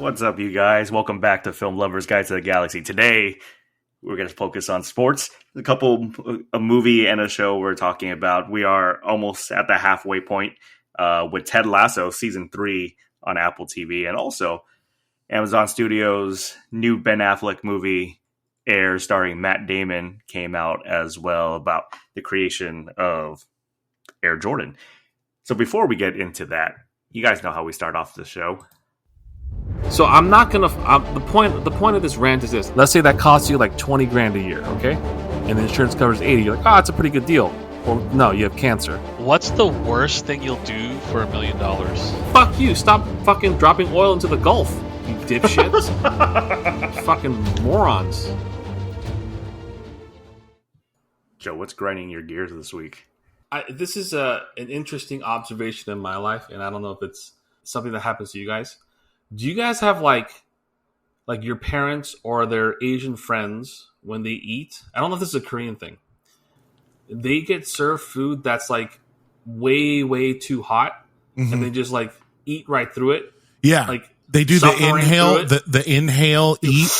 What's up, you guys? Welcome back to Film Lovers Guide to the Galaxy. Today, we're going to focus on sports. A movie and a show we're talking about. We are almost at the halfway point with Ted Lasso Season 3 on Apple TV. And also, Amazon Studios' new Ben Affleck movie, Air, starring Matt Damon, came out as well about the creation of Air Jordan. So before we get into that, you guys know how we start off the show. So I'm not gonna. The point of this rant is this. Let's say that costs you like 20 grand a year, okay? And the insurance covers 80. You're like, oh, it's a pretty good deal. Well, no, you have cancer. What's the worst thing you'll do for $1 million? Fuck you! Stop fucking dropping oil into the Gulf, you dipshits. Fucking morons. Joe, what's grinding your gears this week? This is an interesting observation in my life, and I don't know if it's something that happens to you guys. Do you guys have like your parents or their Asian friends when they eat? I don't know if this is a Korean thing. They get served food that's like way too hot, and they just like eat right through it. Yeah, like they do the inhale, the inhale, eat.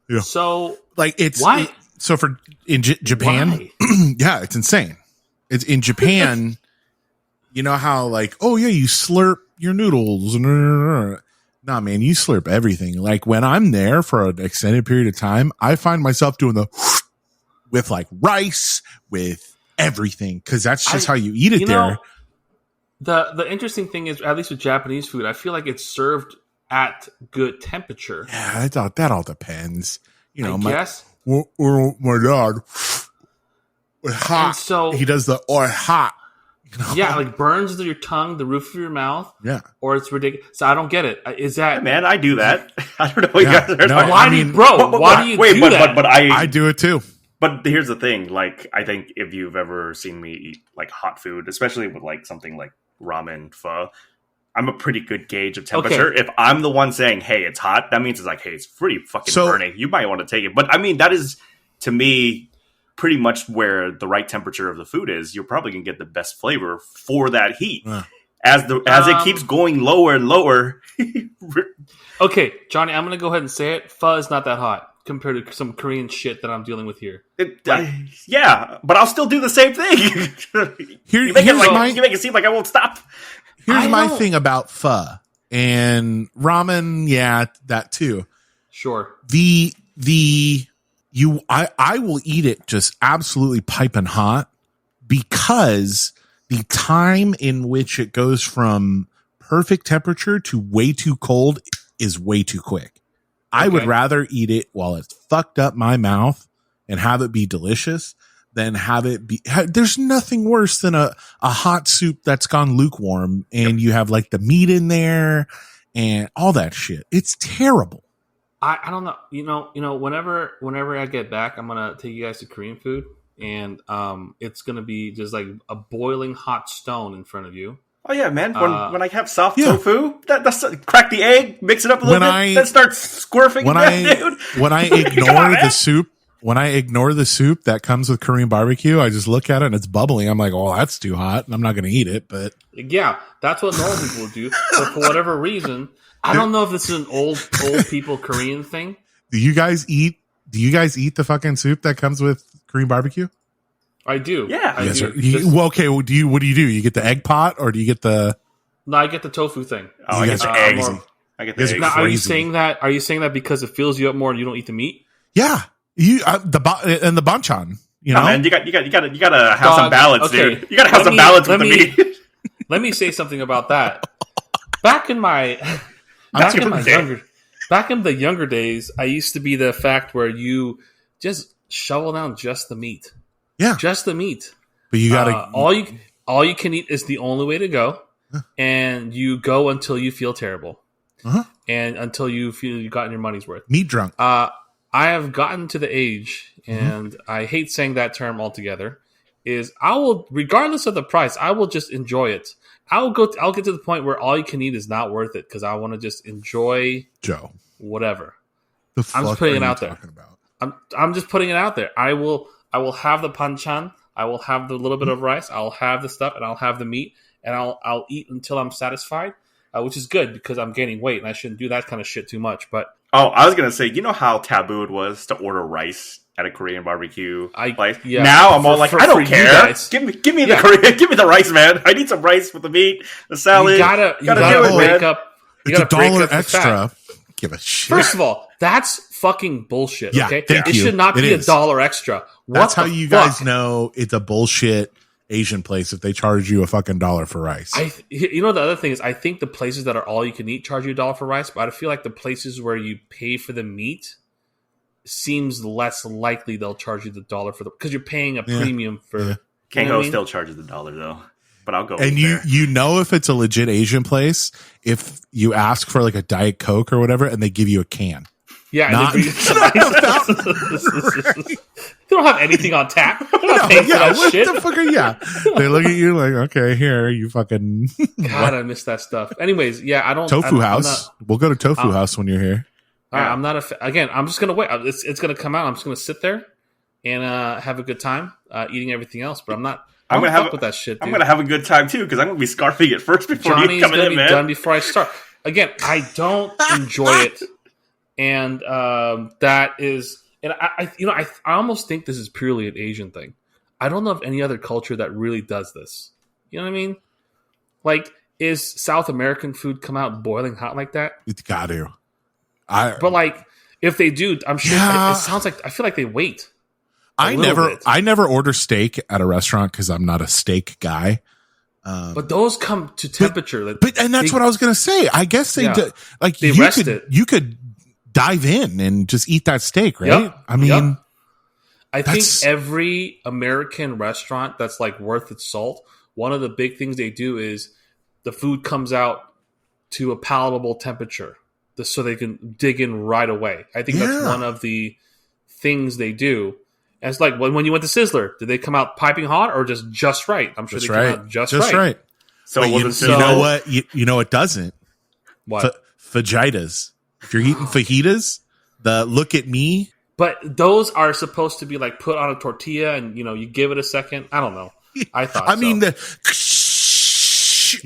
Yeah. So like it's why? So for in Japan, yeah, it's insane. It's in Japan. You know how like, oh yeah, you slurp your noodles. Nah, man, you slurp everything. Like when I'm there for an extended period of time, I find myself doing the with like rice, with everything, because that's just how you eat it there. The interesting thing is, at least with Japanese food, I feel like it's served at good temperature. Yeah, that all depends. You know, I guess. My dad, hot. And so he does the or hot. You know? Yeah, like burns your tongue, the roof of your mouth. Yeah, or it's ridiculous. So I don't get it. Is that yeah, man? I do that. I don't know what you guys are. No, why do you, bro? Why do you do that? But I do it too. But here's the thing. Like, I think if you've ever seen me eat like hot food, especially with like something like ramen, pho, I'm a pretty good gauge of temperature. Okay. If I'm the one saying, "Hey, it's hot," that means it's like, "Hey, it's pretty fucking burning." You might want to take it. But I mean, that is to me pretty much where the right temperature of the food is. You're probably gonna get the best flavor for that heat. As it keeps going lower and lower. Okay, Johnny, I'm gonna go ahead and say it. Pho is not that hot compared to some Korean shit that I'm dealing with here. Yeah, but I'll still do the same thing. You make it seem like I won't stop. Here's my thing about pho and ramen. Yeah, that too. Sure. I will eat it just absolutely piping hot because the time in which it goes from perfect temperature to way too cold is way too quick. Okay. I would rather eat it while it's fucked up my mouth and have it be delicious than have it be. There's nothing worse than a hot soup that's gone lukewarm and you have like the meat in there and all that shit. It's terrible. I don't know. You know. Whenever I get back, I'm gonna take you guys to Korean food, and it's gonna be just like a boiling hot stone in front of you. Oh yeah, man. When I have soft tofu, that's crack the egg, mix it up a little bit, then start squirfing. Dude. When I ignore the soup. When I ignore the soup that comes with Korean barbecue, I just look at it and it's bubbling. I'm like, oh, that's too hot. And I'm not going to eat it. But yeah, that's what normal people would do. But for whatever reason, I don't know if this is an old people Korean thing. Do you guys eat the fucking soup that comes with Korean barbecue? I do. Yeah. I do. What do you do? You get the egg pot or do you get the? No, I get the tofu thing. Oh, I get the eggs. I get the eggs. Now, are you saying that because it fills you up more and you don't eat the meat? Yeah. The banchan, you know, man, you gotta have some balance, okay. Dude. You gotta have some balance with the meat. Let me say something about that. Back in the younger days, I used to be the fact where you just shovel down just the meat. Yeah, just the meat. But you gotta all you can eat is the only way to go, and you go until you feel terrible, and until you feel you gotten your money's worth. Meat drunk. I have gotten to the age, and I hate saying that term altogether, is I will, regardless of the price, I will just enjoy it. I'll get to the point where all you can eat is not worth it because I want to just enjoy Joe. Whatever. The fuck I'm just putting it out there. About? I'm just putting it out there. I will have the panchan. I will have the little bit of rice. I'll have the stuff, and I'll have the meat, and I'll eat until I'm satisfied. which is good because I'm gaining weight and I shouldn't do that kind of shit too much. But Oh, I was gonna say, you know how taboo it was to order rice at a Korean barbecue place. Yeah, now I'm all like, I don't you care. guys. Give me the Korean, give me the rice, man. I need some rice with the meat, the salad. You gotta do it, break man. up. You It's gotta break $1 up the fat. extra. Give a shit. First of all, that's fucking bullshit. Yeah, Okay, thank it you. should not It be is. $1 extra. What That's how the you guys fuck? know it's a bullshit Asian place if they charge you a fucking dollar for rice. You know, the other thing is, I think the places that are all you can eat charge you $1 for rice, but I feel like the places where you pay for the meat seems less likely they'll charge you the $1 for because you're paying a Yeah. premium for. Yeah. Kango You know what I mean? still charges $1 though, but I'll go. And with you there. you know if it's a legit Asian place if you ask for like a Diet Coke or whatever and they give you a can. Yeah, Not- and they don't have anything on tap. They're not paying for Yeah, that what shit. the fuck are they look at you like, okay, here, you fucking God, I miss that stuff. Anyways, yeah, I don't. Tofu I'm House. We'll go to Tofu House when you're here. All right, I'm not again. I'm just gonna wait. It's gonna come out. I'm just gonna sit there and have a good time eating everything else. But I'm not. I'm gonna have fuck with that shit. Dude. I'm gonna have a good time too because I'm gonna be scarfing it first before you Johnny's come gonna in, be man. done before I start. Again, I don't enjoy it, and that is, and I almost think this is purely an Asian thing. I don't know of any other culture that really does this. You know what I mean? Like, is South American food come out boiling hot like that? It's got to. But like, if they do, I'm sure Yeah. it sounds like I feel like they wait. I never order steak at a restaurant because I'm not a steak guy. But those come to temperature. And that's what I was gonna say. I guess they Yeah. do, like They you rest could it. you could dive in and just eat that steak, right? Yep. I mean, Yep. I think That's- every American restaurant that's like worth its salt, one of the big things they do is the food comes out to a palatable temperature, so they can dig in right away. I think that's Yeah. one of the things they do. And it's like when you went to Sizzler, did they come out piping hot or just right? I'm sure just they came right, out just right. So But it you, wasn't you know so- what? You know it doesn't. What? Fajitas. If you're eating fajitas, the look at me. But those are supposed to be like put on a tortilla, and you give it a second. I don't know. I thought. I mean so.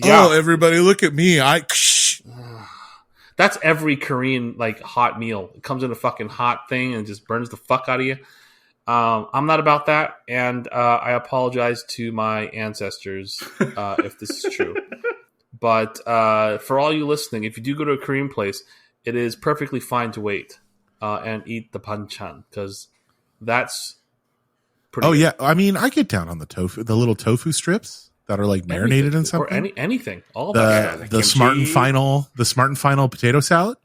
Oh, everybody, look at me! That's every Korean like hot meal. It comes in a fucking hot thing and just burns the fuck out of you. I'm not about that, and I apologize to my ancestors if this is true. But for all you listening, if you do go to a Korean place, it is perfectly fine to wait and eat the banchan because that's pretty. Oh good. yeah, I mean, I get down on the tofu, the little tofu strips that are like marinated in something. or anything. All of that. the The Smart and kimchi. Final potato salad.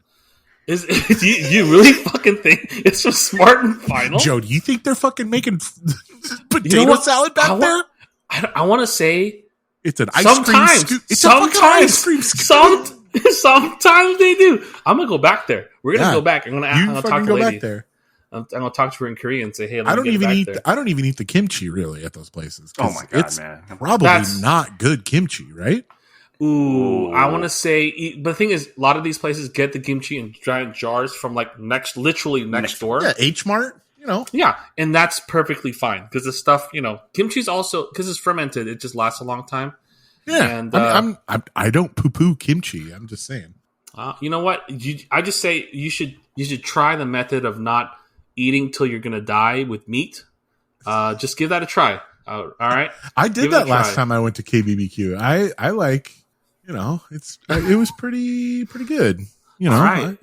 Is you really fucking think it's from Smart and Final? Joe, do you think they're fucking making potato You know what? salad back there? I want to say It's an ice sometimes, cream scoop. It's a fucking ice cream scoop. sometimes they do. I'm gonna go back there. We're gonna Yeah. go back. I'm gonna talk fucking to go lady. back there. I'm gonna talk to her in Korean and say, "Hey, let I me don't get even back eat. there." I don't even eat the kimchi really at those places. 'cause Oh my god, it's man! probably That's- not good kimchi, right? Ooh, Ooh. I want to say, but the thing is, a lot of these places get the kimchi in giant jars from like literally next door. Yeah, H Mart. You know, Yeah, and that's perfectly fine because the stuff, kimchi's also because it's fermented, it just lasts a long time. yeah. And, I don't poo poo kimchi. I'm just saying. You know what? I just say you should try the method of not eating till you're gonna die with meat. Just give that a try. All right. I did Give it a that last try. time I went to KBBQ. I like, it was pretty good. All right.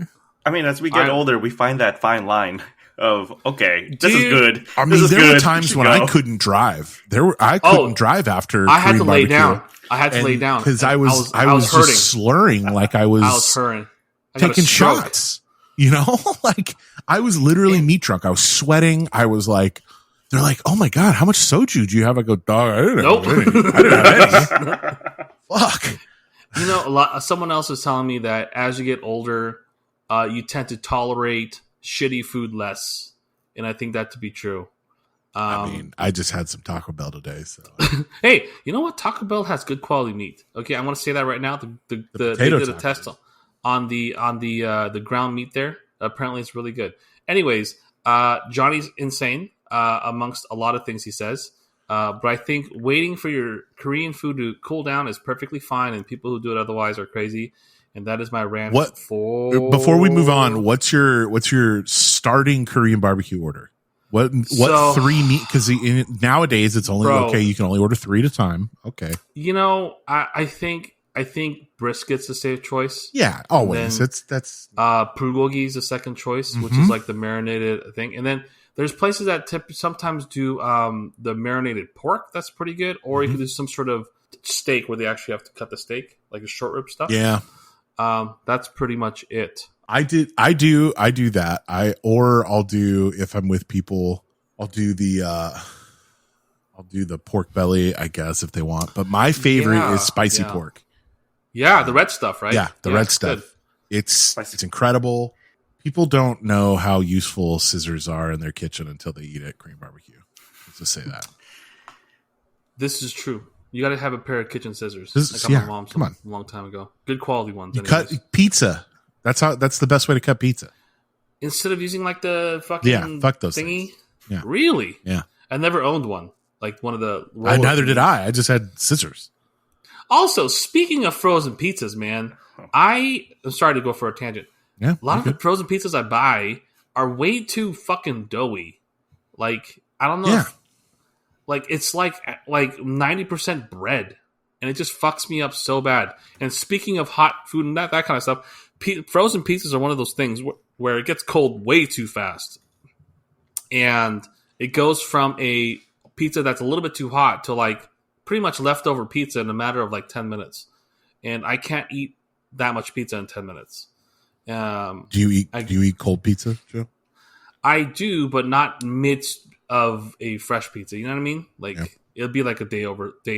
I mean, as we get older, we find that fine line of this Dude, is good. I this mean, is there good. were times should when go. I couldn't drive. I couldn't drive after. I had to Korean lay barbecue. down. I had to lay down because And I was hurting. just slurring like I was, I was hurting. I got a taking stroke. shots. Like I was literally meat drunk. I was sweating. I was like, they're like, "Oh my god, how much soju do you have?" I go, "Dog, I didn't Nope. have any. I didn't have any." Fuck. Someone else was telling me that as you get older, you tend to tolerate shitty food less, and I think that to be true. I mean, I just had some Taco Bell today, so Hey, you know what? Taco Bell has good quality meat. Okay, I want to say that right now. They potato did a tacos. test on the ground meat there. Apparently, it's really good. Anyways, Johnny's insane. Amongst a lot of things he says, But I think waiting for your Korean food to cool down is perfectly fine, and people who do it otherwise are crazy. And that is my rant. Before we move on, what's your starting Korean barbecue order? What three meat? Because nowadays it's only okay. You can only order 3 at a time. Okay. I think brisket's the safe choice. Yeah, always. That's bulgogi is the second choice, which is like the marinated thing. And then there's places that sometimes do the marinated pork. That's pretty good. Or you can do some sort of steak where they actually have to cut the steak, like the short rib stuff. Yeah. That's pretty much it. I do that. I'll do, if I'm with people, I'll do the pork belly, I guess, if they want. But my favorite is spicy pork. Yeah, the red stuff, right? Yeah, the red stuff. Good. It's incredible. People don't know how useful scissors are in their kitchen until they eat at Korean barbecue. Let's just say that. This is true. You got to have a pair of kitchen scissors. My mom's come on. A long time ago. Good quality ones. You cut pizza. That's the best way to cut pizza. Instead of using like the fucking fuck those thingy. Things. Yeah. Really? Yeah. I never owned one. Like one of the. Neither did I. I just had scissors. Also, speaking of frozen pizzas, man, I'm sorry to go for a tangent. Yeah. A lot of the frozen pizzas I buy are way too fucking doughy. Like I don't know. Yeah. Like it's like 90% bread, and it just fucks me up so bad. And speaking of hot food and that kind of stuff, frozen pizzas are one of those things where it gets cold way too fast, and it goes from a pizza that's a little bit too hot to like pretty much leftover pizza in a matter of like 10 minutes. And I can't eat that much pizza in 10 minutes. Do you eat cold pizza, Joe? I do, but not midst of a fresh pizza. You know what I mean? Like it'll be like a day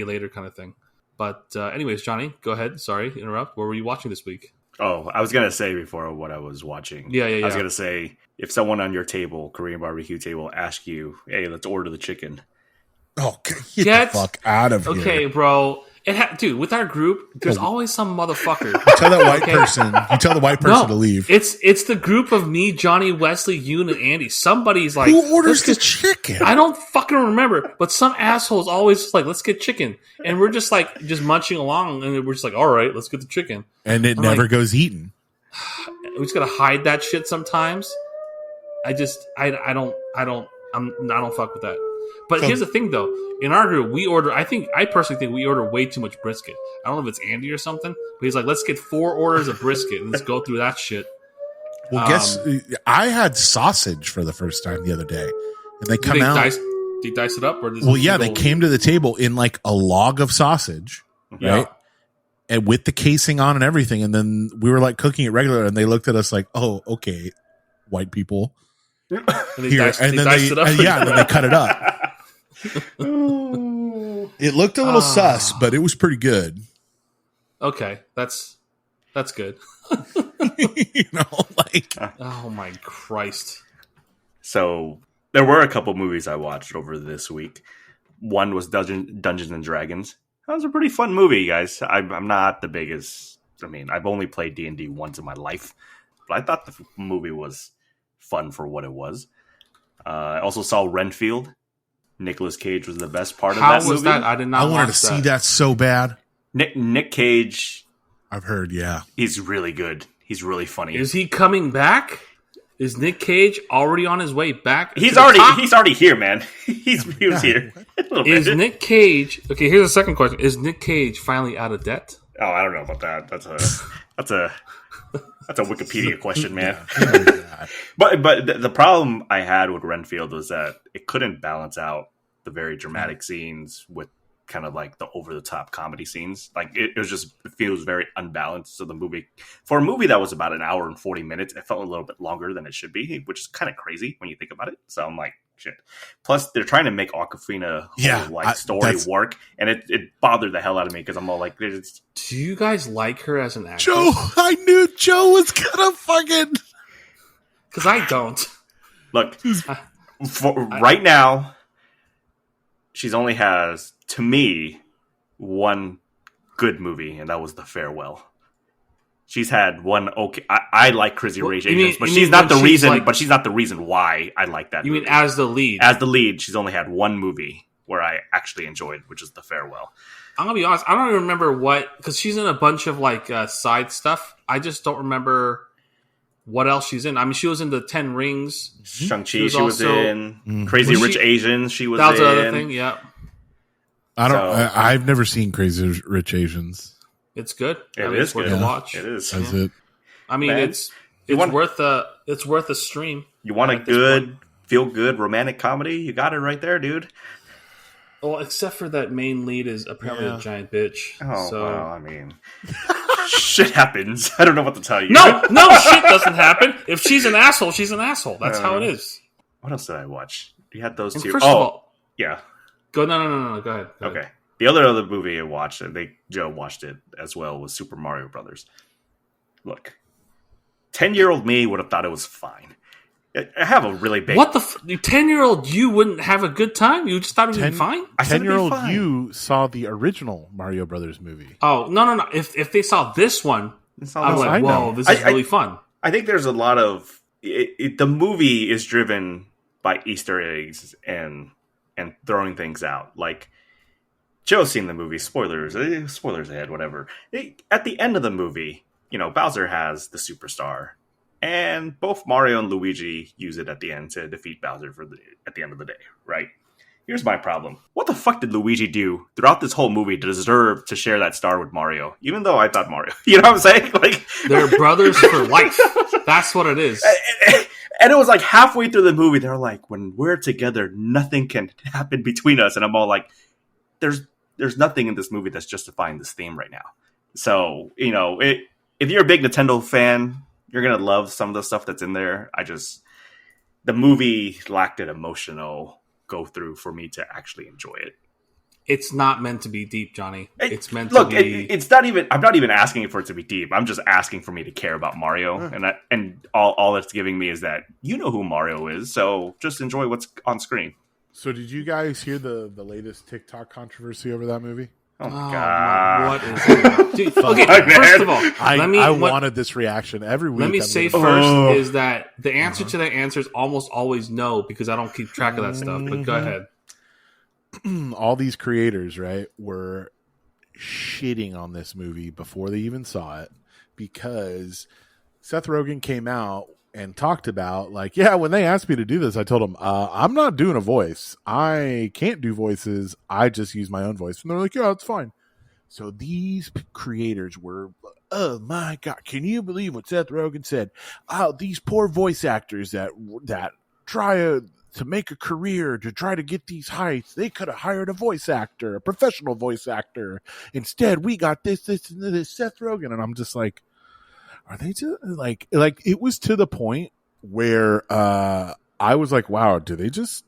later kind of thing. But anyways, Johnny, go ahead. Sorry, interrupt. What were you watching this week? Oh, I was going to say before what I was watching. Yeah. I was going to say, if someone on your table, Korean barbecue table, asks you, hey, let's order the chicken. Oh, get the fuck out of here. Okay, bro. Dude, with our group, there's always some motherfucker. You tell that white person. You tell the white person to leave. It's the group of me, Johnny, Wesley, you, and Andy. Somebody's like, who orders the chicken? I don't fucking remember, but some asshole's always like, let's get chicken, and we're just like munching along, and we're just like, all right, let's get the chicken, and it never goes eaten. We just gotta hide that shit sometimes. I don't fuck with that. But here's the thing, though. In our group, I personally think we order way too much brisket. I don't know if it's Andy or something, but he's like, let's get 4 orders of brisket and let's go through that shit. Well, I had sausage for the first time the other day, and they come out. Do you dice it up? Or they came to the table in like a log of sausage, right? And with the casing on and everything, and then we were like cooking it regular, and they looked at us like, "Oh, okay, white people." And then they cut it up. It looked a little sus, but it was pretty good. Okay, that's good. Oh my Christ! So there were a couple movies I watched over this week. One was Dungeons and Dragons. That was a pretty fun movie, guys. I'm not the biggest. I mean, I've only played D&D once in my life, but I thought the movie was fun for what it was. I also saw Renfield. Nicolas Cage was the best part of that movie. How was that? I did not. I wanted to see that so bad. Nick Cage. I've heard, yeah. He's really good. He's really funny. Is he coming back? Is Nick Cage already on his way back? He's already here, man. He was here. Is Nick Cage? Okay, here's the second question: is Nick Cage finally out of debt? Oh, I don't know about that. That's a Wikipedia question, man. But the problem I had with Renfield was that it couldn't balance out the very dramatic scenes with kind of like the over-the-top comedy scenes. Like it feels very unbalanced. So the movie, for a movie that was about an hour and 40 minutes, it felt a little bit longer than it should be, which is kind of crazy when you think about it. So I'm like, shit. Plus, they're trying to make Awkwafina story work, and it bothered the hell out of me because I'm all like, do you guys like her as an actress? Joe, I knew Joe was gonna fucking. Because I don't. Look, right now, she's only has, to me, one good movie, and that was The Farewell. She's had one okay. I like Crazy Rich Asians, but she's not the reason. But she's not the reason why I like that. You movie. mean as the lead? As the lead, she's only had one movie, where I actually enjoyed, which is The Farewell. I'm gonna be honest. I don't even remember what, because she's in a bunch of like side stuff. I just don't remember what else she's in. I mean, she was in the 10 Rings. Shang-Chi, She was she was also- in. Crazy Was Rich she- Asians, she was That was in. the other thing. Yeah, I've never seen Crazy Rich Asians. it's good. It It's is worth good. a watch. It is. Is it? I mean, Man, it's you want- worth a stream. You want a at this good, point. feel-good romantic comedy? You got it right there, dude. Well, except for that main lead is apparently Yeah. a giant bitch. Oh, so well, I mean, shit happens. I don't know what to tell you. no, shit doesn't happen. If she's an asshole, she's an asshole. That's how it is. What else did I watch? You had those And two. first of all, yeah. no. Go ahead. Go ahead. Okay. The other movie I watched, and Joe watched it as well, was Super Mario Brothers. Look, 10-year-old me would have thought it was fine. I have a really big. What the 10-year-old you wouldn't have a good time? You just thought it would be fine? I said it'd be 10-year-old fine. you saw the original Mario Brothers movie. Oh no! If they saw this one, It's I'm all like, I know. whoa, this is really fun. I think there's a lot of the movie is driven by Easter eggs and throwing things out. Like Joe's seen the movie. Spoilers ahead. Whatever. At the end of the movie, Bowser has the superstar, and both Mario and Luigi use it at the end to defeat Bowser at the end of the day. Right. Here's my problem. What the fuck did Luigi do throughout this whole movie to deserve to share that star with Mario? Even though I thought Mario, you know what I'm saying? Like They're brothers for life. That's what it is. And it was like halfway through the movie, they're like, when we're together, nothing can happen between us. And I'm all like, there's nothing in this movie that's justifying this theme right now. So, if you're a big Nintendo fan, you're going to love some of the stuff that's in there. The movie lacked an emotional go through for me to actually enjoy it. It's not meant to be deep, Johnny. It's meant Look, to be. it's not even. I'm not even asking for it to be deep. I'm just asking for me to care about Mario, and all it's giving me is that you know who Mario is. So just enjoy what's on screen. So did you guys hear the latest TikTok controversy over that movie? Oh, Oh, God! what is it? Dude, okay, Fuck, first of all, I wanted this reaction every week. let me I'm say gonna- first is that the answer to that answer is almost always no, because I don't keep track of that stuff. But go ahead. all these creators, right, were shitting on this movie before they even saw it because Seth Rogen came out and talked about, like, yeah, when they asked me to do this, I told them, I'm not doing a voice. I can't do voices. I just use my own voice. And they're like, yeah, it's fine. So these creators were, oh my God, can you believe what Seth Rogen said? Oh, these poor voice actors that try to make a career, to try to get these heights, they could have hired a voice actor, a professional voice actor. Instead, we got this, and this Seth Rogen. And I'm just like, are they just like it was to the point where I was like, wow, are they just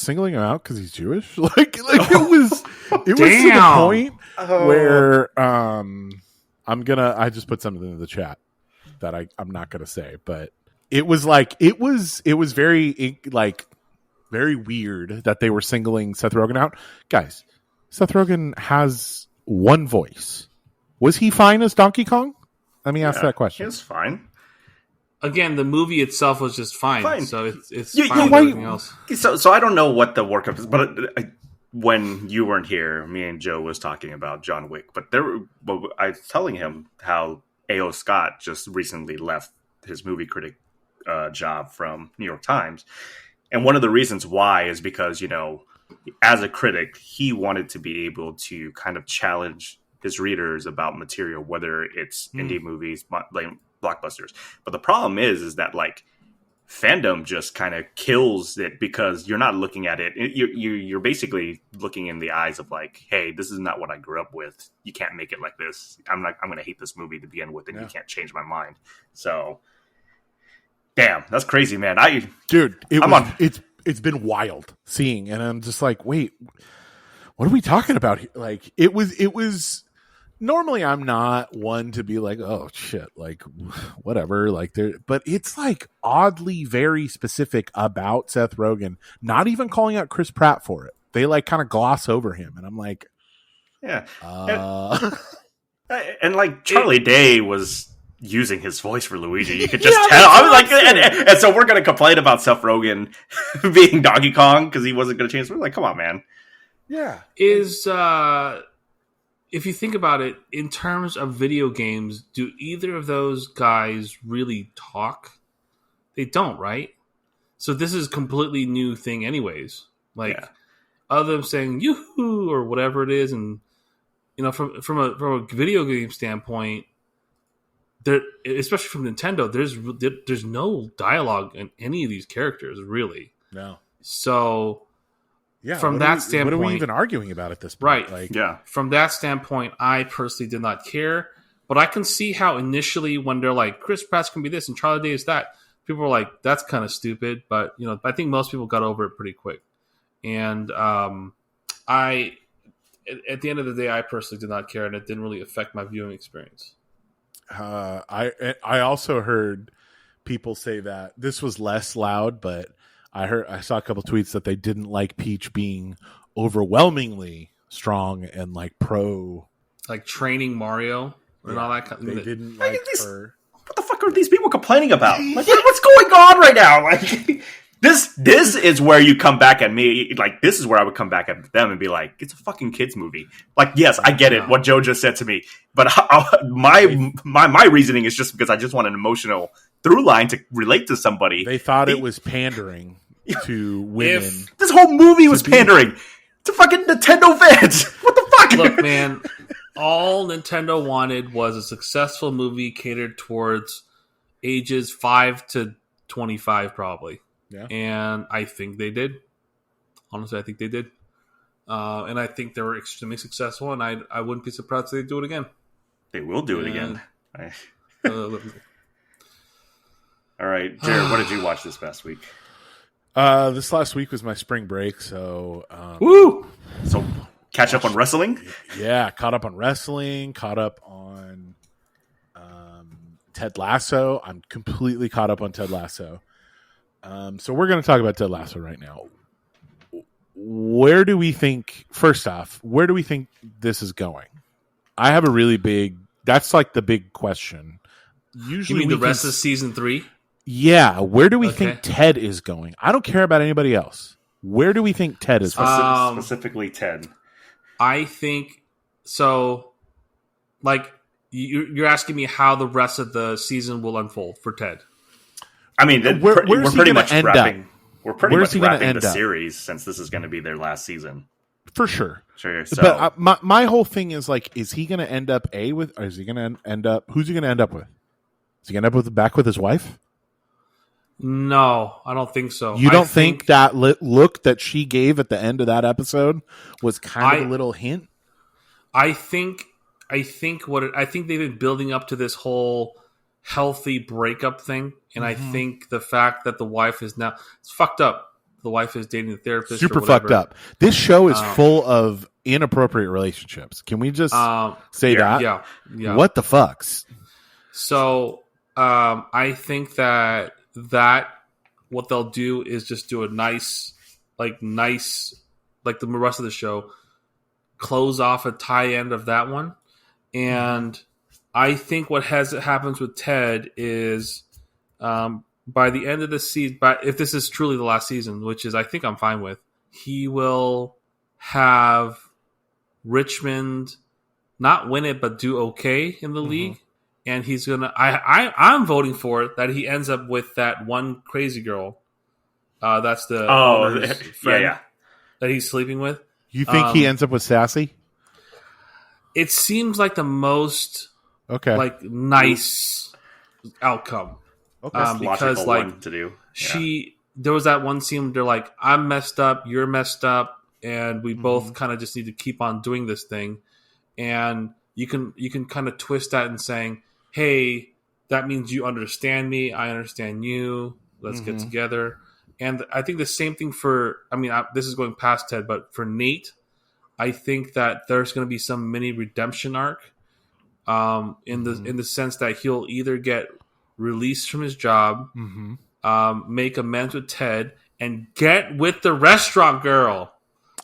singling him out because he's Jewish? Like it was to the point where I just put something in the chat that I'm not gonna say, but it was very very weird that they were singling Seth Rogen out. Guys, Seth Rogen has one voice. Was he fine as Donkey Kong? Let me ask that question. It's fine. Again, the movie itself was just fine. Fine. So it's You- fine you- with why- everything else. So I don't know what the workup is, but when you weren't here, me and Joe was talking about John Wick. But I was telling him how A.O. Scott just recently left his movie critic job from New York Times, and one of the reasons why is because as a critic, he wanted to be able to kind of challenge his readers about material, whether it's indie movies, blockbusters. But the problem is that like fandom just kind of kills it because you're not looking at it. You're basically looking in the eyes of like, hey, this is not what I grew up with. You can't make it like this. I'm going to hate this movie to begin with, and you can't change my mind. So, damn, that's crazy, man. It's been wild seeing, and I'm just like, wait, what are we talking about here? Like it was. Normally, I'm not one to be like, oh shit, like whatever, like there. But it's like oddly very specific about Seth Rogen, not even calling out Chris Pratt for it. They like kind of gloss over him, and I'm like, yeah. And like Charlie Day was using his voice for Luigi. You could just tell. I was like, and so we're gonna complain about Seth Rogen being Donkey Kong because he wasn't gonna change. We're like, come on, man. Yeah. Is if you think about it, in terms of video games, do either of those guys really talk? They don't, right? So this is a completely new thing anyways. Like, other than saying yoo-hoo or whatever it is, and from a video game standpoint, there, especially from Nintendo, there's no dialogue in any of these characters, really. No. So Yeah. from that standpoint, what are we even arguing about at this point? right? Like, Yeah. From that standpoint, I personally did not care, but I can see how initially when they're like, Chris Pratt can be this and Charlie Day is that, people were like, that's kind of stupid. But I think most people got over it pretty quick. And at the end of the day, I personally did not care, and it didn't really affect my viewing experience. I also heard people say that this was less loud, but I saw a couple tweets that they didn't like Peach being overwhelmingly strong and like pro. Like training Mario and all that kind of They thing. didn't like her. What the fuck are these people complaining about? Like, what's going on right now? Like, this is where you come back at me. Like, this is where I would come back at them and be like, it's a fucking kids movie. Like, yes, I get it. What Joe just said to me, but my reasoning is just because I just want an emotional through line to relate to somebody. They thought it was pandering to women. This whole movie was pandering to fucking Nintendo fans. What the fuck? Look, man, all Nintendo wanted was a successful movie catered towards ages 5 to 25, probably. Yeah. And I think they did. Honestly, I think they did. And I think they were extremely successful, and I wouldn't be surprised if they do it again. They will do it again. Uh, All right, Jared, what did you watch this past week? This last week was my spring break, so Woo! So catch up on wrestling? yeah, caught up on wrestling, caught up on Ted Lasso. I'm completely caught up on Ted Lasso. So we're going to talk about Ted Lasso right now. Where do we think this is going? I have a really big, that's like the big question. Usually you mean the rest of season 3? Yeah. Where do we think Ted is going? I don't care about anybody else. Where do we think Ted is going? Specifically Ted. I think so. Like, you're asking me how the rest of the season will unfold for Ted. I mean, we're pretty much wrapping. We're pretty much wrapping the up? Series since this is going to be their last season, for sure. Sure. So, but my whole thing is like, is he going to end up or is he going to end up? Who's he going to end up with? Is he going to end up back with his wife? No, I don't think so. You don't think that look that she gave at the end of that episode was kind of a little hint? I think they've been building up to this whole healthy breakup thing, and I think the fact that the wife is now, it's fucked up. The wife is dating the therapist. Super fucked up. This show is full of inappropriate relationships. Can we just say that? Yeah. What the fucks? So I think that what they'll do is just do a nice like the rest of the show, close off a tie end of that one, and I think what happens with Ted is by the end of the season, if this is truly the last season, which is I think I'm fine with, he will have Richmond not win it but do okay in the league, and he's gonna. I'm voting for it that he ends up with that one crazy girl. That's the friend that he's sleeping with. You think he ends up with Sassy? It seems like the most nice outcome. Okay, because like one to do. There was that one scene where they're like, I'm messed up, you're messed up, and we both kind of just need to keep on doing this thing. And you can kind of twist that in saying, hey, that means you understand me, I understand you, let's get together. And I think the same thing this is going past Ted, but for Nate, I think that there's going to be some mini redemption arc in the sense that he'll either get released from his job, make amends with Ted, and get with the restaurant girl.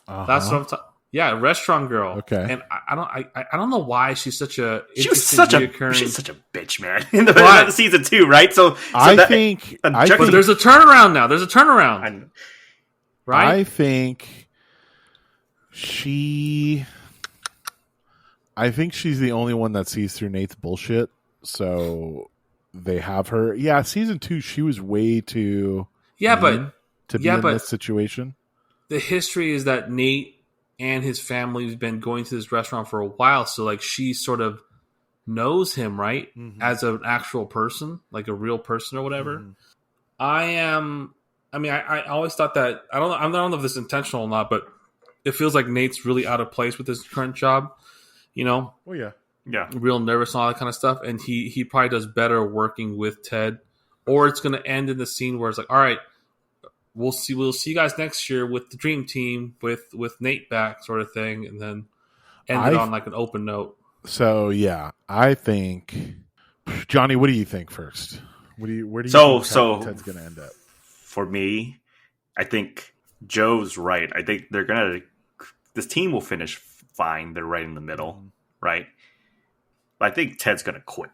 That's what I'm talking. Yeah, Restaurant Girl. Okay. And I don't know why she's such a She's interesting such a bitch, man. In the season 2, right? So I think but there's a turnaround now. There's a turnaround. Right? I think she's the only one that sees through Nate's bullshit. So they have her. Yeah, season 2, she was way too mean to be in this situation. The history is that Nate and his family have been going to this restaurant for a while, so like she sort of knows him, right, as an actual person, like a real person or whatever. I always thought that I don't know if this is intentional or not, but it feels like Nate's really out of place with his current job. You know, real nervous and all that kind of stuff, and he probably does better working with Ted. Or it's going to end in the scene where it's like, all right, we'll see you guys next year with the dream team with Nate back, sort of thing, and then end it on like an open note. So yeah, I think Johnny, what do you think first? Where do you think Ted's going to end up? For me, I think Joe's right. I think this team will finish fine. They're right in the middle, right? But I think Ted's going to quit.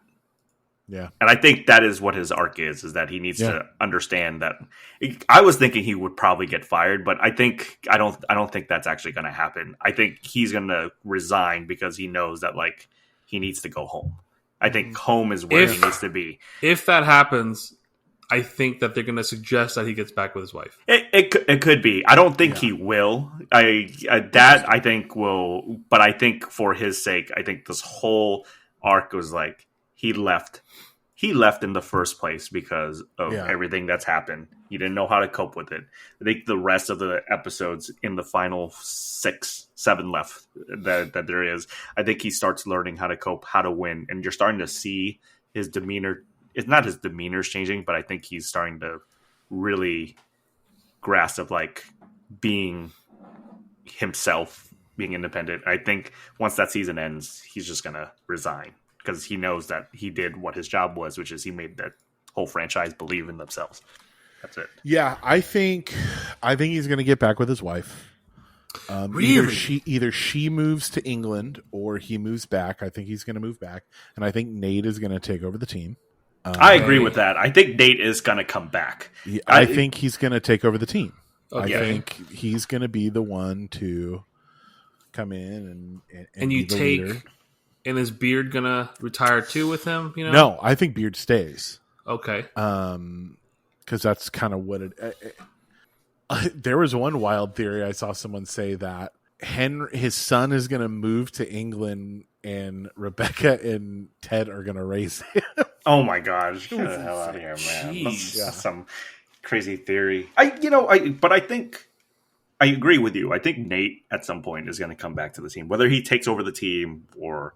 Yeah. And I think that is what his arc is that he needs to understand that. I was thinking he would probably get fired, but I don't think that's actually going to happen. I think he's going to resign because he knows that like he needs to go home. I think home is where he needs to be. If that happens, I think that they're going to suggest that he gets back with his wife. It could be. I don't think he will. I think will, but I think for his sake, I think this whole arc was like he left in the first place because of everything that's happened. He didn't know how to cope with it. I think the rest of the episodes in the final 6, 7 left that there is, I think he starts learning how to cope, how to win, and you're starting to see his demeanor. It's not his demeanor's changing, but I think he's starting to really grasp of like being himself, being independent. I think once that season ends, he's just gonna resign because he knows that he did what his job was, which is he made that whole franchise believe in themselves. That's it. Yeah, I think he's gonna get back with his wife. Really? Either she moves to England or he moves back. I think he's going to move back, and I think Nate is going to take over the team. I agree with that. I think Nate is going to come back. I think he's going to take over the team. Okay. I think he's going to be the one to come in and you be the take, leader. And is Beard going to retire too with him? You know? No, I think Beard stays. Okay. Because that's kind of what it. There was one wild theory I saw someone say that his son is going to move to England and Rebecca and Ted are going to raise him. Oh my gosh! Get the hell out of here, man! That's some crazy theory. But I think I agree with you. I think Nate at some point is going to come back to the team, whether he takes over the team or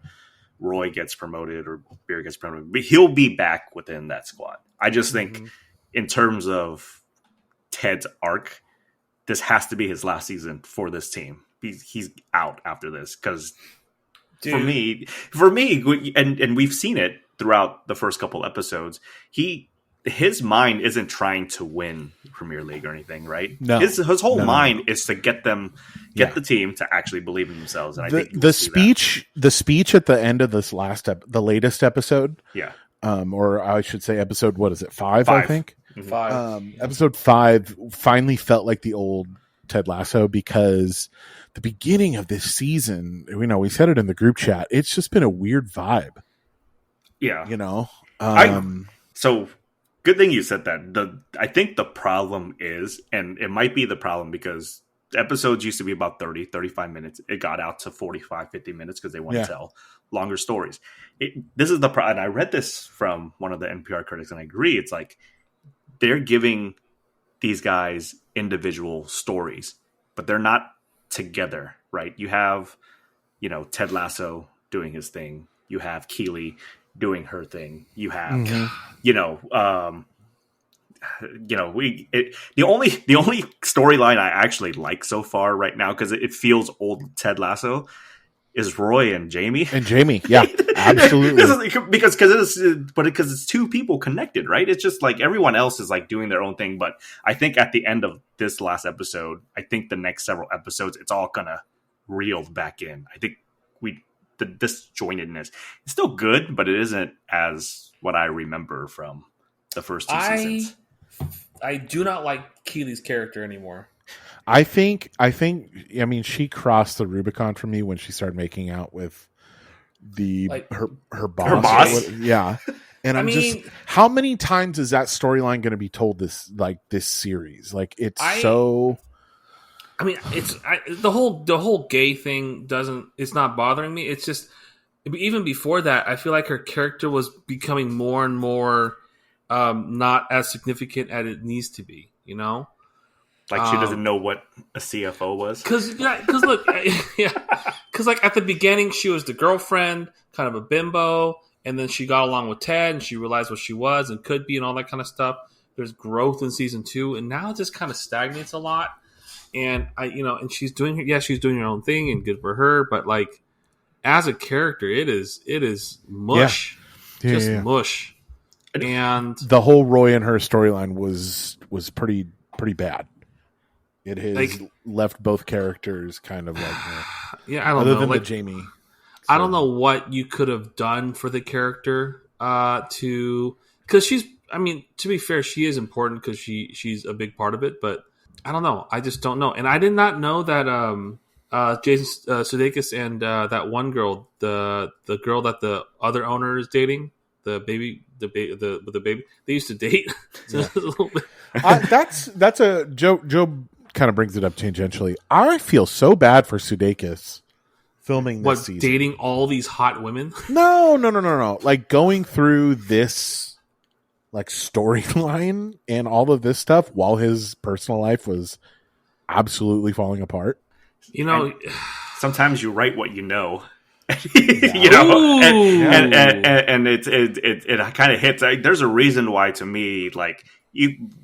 Roy gets promoted or Beard gets promoted. But he'll be back within that squad. I just think in terms of Ted's arc, this has to be his last season for this team. He's out after this because for me, and we've seen it throughout the first couple episodes. His mind isn't trying to win Premier League or anything, right? No, his whole mind is to get the team to actually believe in themselves. And I think the speech at the end of this the latest episode, or I should say episode, what is it, 5? I think. 5. Episode 5 finally felt like the old Ted Lasso because the beginning of this season, we said it in the group chat, it's just been a weird vibe. Yeah. So good thing you said that. I think the problem is, and it might be the problem because episodes used to be about 30, 35 minutes. It got out to 45, 50 minutes because they want to tell longer stories. This is the problem. And I read this from one of the NPR critics, and I agree. It's like, they're giving these guys individual stories, but they're not together, right? You have, Ted Lasso doing his thing. You have Keely doing her thing. You have, the only storyline I actually like so far right now, because it feels old Ted Lasso, is Roy and Jamie. Yeah, absolutely. because it's two people connected, right? It's just like everyone else is like doing their own thing. But I think at the end of this last episode, I think the next several episodes, it's all gonna reeled back in. I think the disjointedness is still good, but it isn't as what I remember from the first two seasons. I do not like Keely's character anymore. I mean, she crossed the Rubicon for me when she started making out with her boss. Her boss? Yeah. And how many times is that storyline going to be told this series? Like, it's so. I mean, the whole gay thing it's not bothering me. It's just, even before that, I feel like her character was becoming more and more not as significant as it needs to be, you know? Like, she doesn't know what a CFO was? Because look, because like at the beginning, she was the girlfriend, kind of a bimbo, and then she got along with Ted, and she realized what she was and could be and all that kind of stuff. There's growth in season 2, and now it just kind of stagnates a lot. And and she's doing her own thing, and good for her. But like, as a character, it is mush, mush. And the whole Roy and her storyline was pretty bad. It has left both characters kind of like, I don't other know, than like the Jamie. So. I don't know what you could have done for the character because she's. I mean, to be fair, she is important because she's a big part of it, but. I don't know. I just don't know. And I did not know that Jason Sudeikis and that one girl, the girl that the other owner is dating, the baby, they used to date. Yeah. That's a Joe kind of brings it up tangentially. I feel so bad for Sudeikis filming this season. Dating all these hot women? No. Like, going through this like storyline and all of this stuff while his personal life was absolutely falling apart. You know, and sometimes you write what you know. You know, and it kind of hits. There's a reason why, to me, like,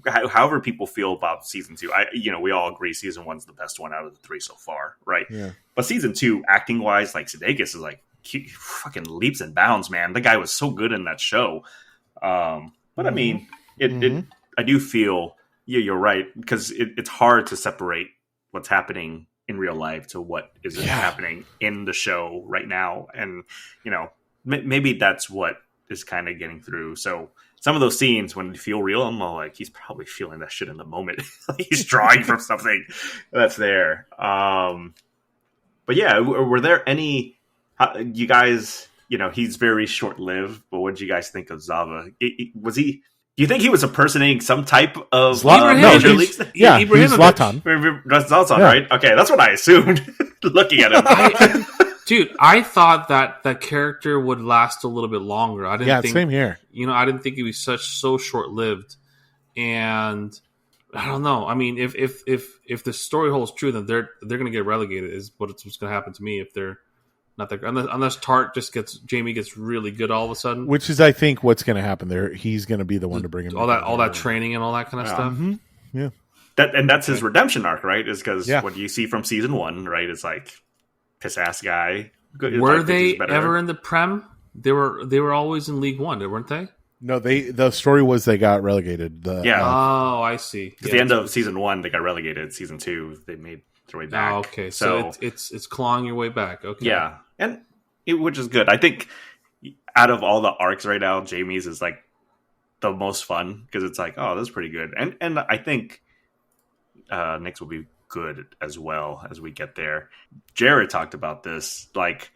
however people feel about season 2, we all agree season 1's the best one out of the 3 so far, right? Yeah. But season 2, acting wise, like, Sudeikis is like fucking leaps and bounds, man. The guy was so good in that show. But I mean, I do feel you're right, because it's hard to separate what's happening in real life to what is happening in the show right now, and maybe that's what is kind of getting through. So some of those scenes, when they feel real, I'm all like, he's probably feeling that shit in the moment. He's drawing from something that's there. But yeah, were there any you guys? He's very short-lived, but what did you guys think of Zava? Was he? Do you think he was impersonating some type of Major League? Yeah, he's Zlatan. That's Zlatan, right? Okay, that's what I assumed. Looking at him, dude, I thought that character would last a little bit longer. I didn't think, same here. I didn't think he was so short-lived, and I don't know. I mean, if the story holds true, then they're going to get relegated. Is what's going to happen to me if they're. Not that, unless Tart Jamie gets really good all of a sudden, which is, I think, what's going to happen there. He's going to be the one to bring him all that training and all that kind of stuff. Mm-hmm. Yeah, that's his redemption arc, right? Is because what you see from season 1, right? It's like piss ass guy. Were they ever in the Prem? They were always in League One, weren't they? No, the story was they got relegated. Oh, I see. At the end of season 1, they got relegated. Season 2, they made their way back. Oh, okay, so it's clawing your way back. Okay, yeah. And which is good. I think out of all the arcs right now, Jamie's is like the most fun, because it's like, oh, that's pretty good. And I think Nick's will be good as well as we get there. Jared talked about this. Like,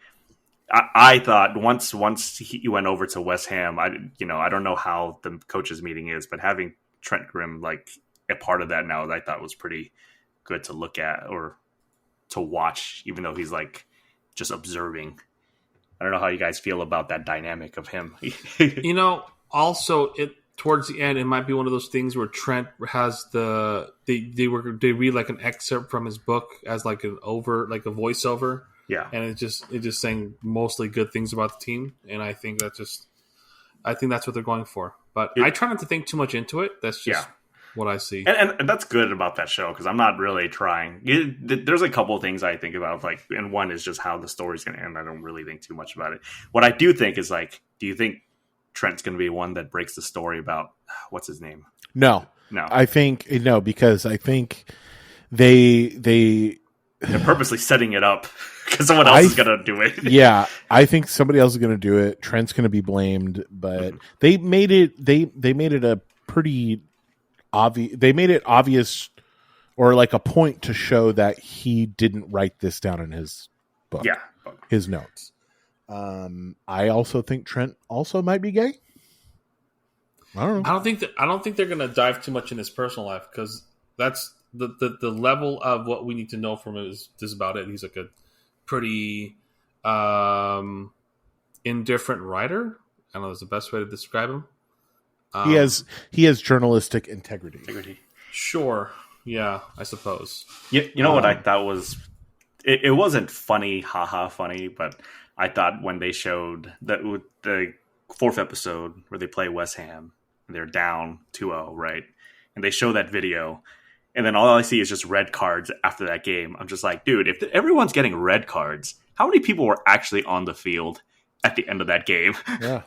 I thought once he went over to West Ham, I don't know how the coaches meeting is, but having Trent Grimm like a part of that now, I thought was pretty good to look at or to watch, even though he's like just observing. I don't know how you guys feel about that dynamic of him. Also towards the end, it might be one of those things where Trent has they read like an excerpt from his book as like a voiceover. Yeah. And it's just saying mostly good things about the team. And I think that's what they're going for. But I try not to think too much into it. That's just what I see. And that's good about that show, because I'm not really trying. There's a couple of things I think about, like, and one is just how the story's going to end. I don't really think too much about it. What I do think is, like, do you think Trent's going to be one that breaks the story about what's his name? No. I think no, because I think they they're purposely setting it up because someone else is going to do it. Yeah, I think somebody else is going to do it. Trent's going to be blamed, but they made it. They made it a pretty obvious. They made it obvious, or like a point to show that he didn't write this down in his book. Yeah, his notes. I also think Trent also might be gay. I don't know. I don't think they're going to dive too much in his personal life because that's the level of what we need to know from him is just about it. He's like a pretty indifferent writer. I don't know. Is the best way to describe him. He has journalistic integrity. Sure. Yeah, I suppose. You know what I thought was it wasn't funny, haha funny, but I thought when they showed the fourth episode where they play West Ham, they're down 2-0, right? And they show that video, and then all I see is just red cards after that game. I'm just like, dude, if everyone's getting red cards, how many people were actually on the field at the end of that game? Yeah.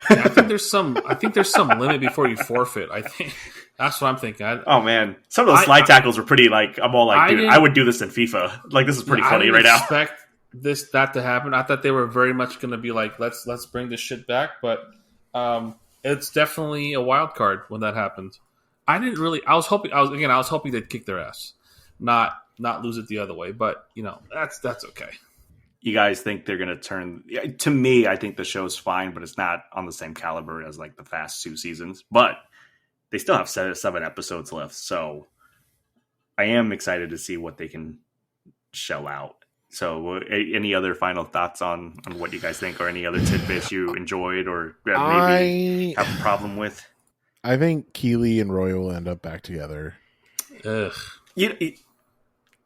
I think there's some limit before you forfeit. I think that's what I'm thinking. Oh man, some of those slide tackles were pretty like. I'm all like, dude, I would do this in FIFA. Like this is pretty funny right now. I didn't expect that to happen. I thought they were very much going to be like, let's bring this shit back. But it's definitely a wild card when that happened. I was hoping they'd kick their ass, not lose it the other way. But that's okay. You guys think they're going to turn... To me, I think the show's fine, but it's not on the same caliber as like the past 2 seasons. But they still have 7 episodes left, so I am excited to see what they can shell out. So any other final thoughts on what you guys think, or any other tidbits you enjoyed or maybe have a problem with? I think Keeley and Roy will end up back together. Ugh.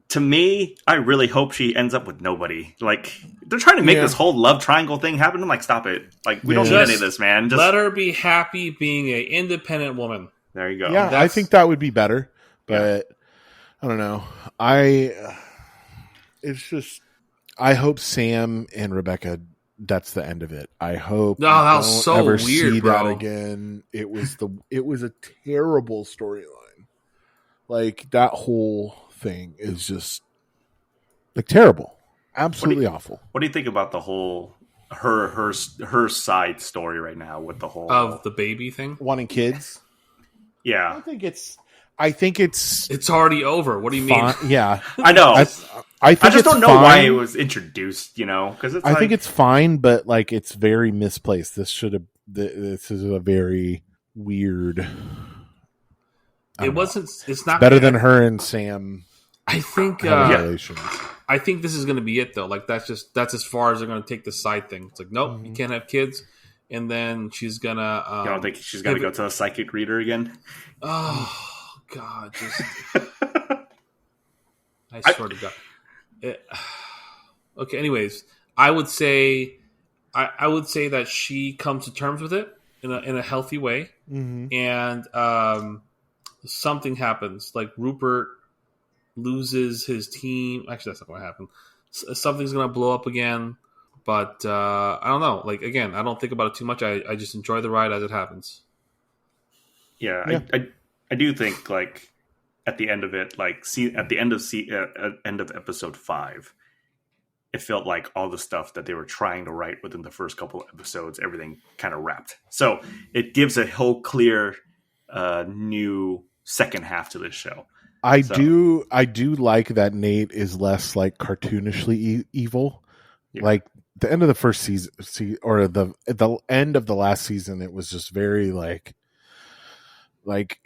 To me, I really hope she ends up with nobody. Like, they're trying to make this whole love triangle thing happen. I'm like, stop it. Like, we don't need any of this, man. Just let her be happy being an independent woman. There you go. Yeah, I think that would be better. But I don't know. It's just, I hope Sam and Rebecca, that's the end of it. I hope that was so ever weird, see bro. that again. It was a terrible storyline. Like, that whole thing is just like terrible, absolutely awful. What do you think about the whole her side story right now with the whole of the baby thing, wanting kids? Yeah, I think it's already over. What do you mean? Yeah, I know. I just don't know why it was introduced. Because I think it's fine, but like it's very misplaced. This is a very weird. It's not better than her and Sam. I think. Relations. I think this is going to be it though. Like that's as far as they're going to take the side thing. It's like, nope, you can't have kids. And then she's gonna. You don't think she's gonna go to a psychic reader again? Oh God! I swear to God. Okay. Anyways, I would say that she comes to terms with it in a healthy way, and something happens. Like Rupert loses his team. Actually, that's not going to happen. Something's going to blow up again. But I don't know. Like again, I don't think about it too much. I just enjoy the ride as it happens. Yeah. I do think like at the end of it, like at the end of episode 5, it felt like all the stuff that they were trying to write within the first couple of episodes, everything kind of wrapped. So it gives a whole clear new second half to this show. I do like that Nate is less like cartoonishly evil. Yeah. Like the end of the first season, or the end of the last season, it was just very like